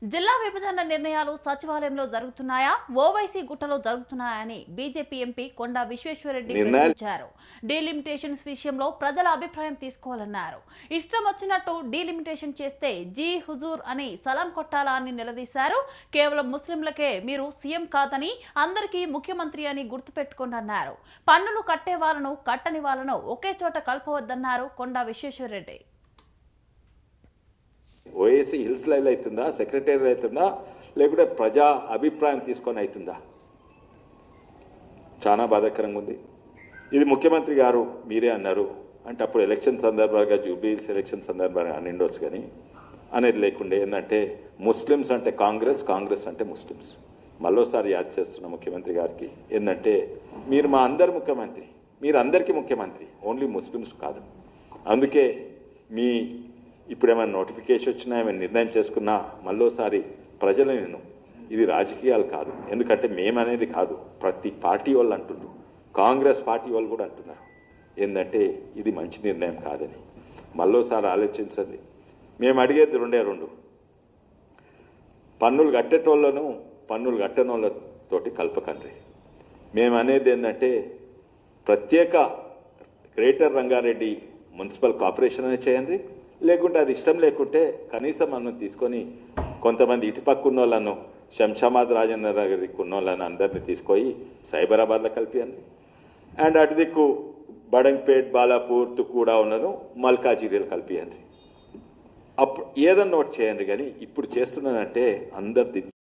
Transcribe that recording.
జిల్లా విభజన నిర్ణయాలు సచివాలయంలో జరుగుతున్నాయా, ఓవైసీ గుట్టలో జరుగుతున్నాయని బీజేపీ ఎంపీ కొండా విశ్వేశ్వరరెడ్డి ప్రశ్నించారు. డీలిమిటేషన్స్ విషయంలో ప్రజల అభిప్రాయం తీసుకోవాలన్నారు. ఇష్టం వచ్చినట్టు డీలిమిటేషన్ చేస్తే జీ హుజూర్ అని సలాం కొట్టాలా అని నిలదీశారు. కేవలం ముస్లింలకే మీరు సీఎం కాదని, అందరికీ ముఖ్యమంత్రి అని గుర్తుపెట్టుకోండి అన్నారు. పన్నులు కట్టే వాళ్ళను కట్టని వాళ్ళను ఒకే చోట కలపవద్దన్నారు కొండా విశ్వేశ్వరరెడ్డి. ఓఏసీ హిల్స్ లైవ్ అవుతుందా, సెక్రటరీ అవుతుందా, లేకుంటే ప్రజా అభిప్రాయం తీసుకొని అవుతుందా? చాలా బాధాకరంగా ఉంది. ఇది ముఖ్యమంత్రి గారు మీరే అన్నారు అంటే అప్పుడు ఎలక్షన్ సందర్భంగా జూబ్లీహిల్స్ ఎలక్షన్ సందర్భంగా అని ఉండొచ్చు, కానీ అనేది లేకుండే ఏంటంటే ముస్లిమ్స్ అంటే కాంగ్రెస్, కాంగ్రెస్ అంటే ముస్లిమ్స్. మళ్ళోసారి యాద్ చేస్తున్న ముఖ్యమంత్రి గారికి ఏంటంటే మీరు మా అందరి ముఖ్యమంత్రి, మీరు అందరికీ ముఖ్యమంత్రి, ఓన్లీ ముస్లిమ్స్ కాదు. అందుకే మీ ఇప్పుడు ఏమైనా నోటిఫికేషన్ వచ్చినా ఏమైనా నిర్ణయం చేసుకున్నా మళ్ళోసారి ప్రజలు నేను ఇది రాజకీయాలు కాదు, ఎందుకంటే మేమనేది కాదు, ప్రతి పార్టీ వాళ్ళు అంటున్నారు, కాంగ్రెస్ పార్టీ వాళ్ళు కూడా అంటున్నారు ఏంటంటే ఇది మంచి నిర్ణయం కాదని. మళ్ళోసారి ఆలోచించండి. మేము అడిగేది రెండు, పన్నులు కట్టేటోళ్ళను పన్నులు కట్టనోళ్ళతోటి కలపకండి. మేము అనేది ఏంటంటే ప్రత్యేక గ్రేటర్ రంగారెడ్డి మున్సిపల్ కార్పొరేషన్ అనే చేయండి, లేకుంటే అది ఇష్టం లేకుంటే కనీసం మనం తీసుకొని కొంతమంది ఇటుపక్క ఉన్న వాళ్ళను శంషాబాద్ రాజేంద్ర నగర్ దిక్కు ఉన్న వాళ్ళని అందరినీ తీసుకొని సైబరాబాద్లో కలిపియండి. అండ్ అటు దిక్కు బడంగ్పేట్, బాలాపూర్, తుక్కూడా ఉన్నను మల్కాజిగిరిలో కలిపియండి. అప్పుడు ఏదన్నా ఒకటి చేయండి. కానీ ఇప్పుడు చేస్తున్నదంటే అందరు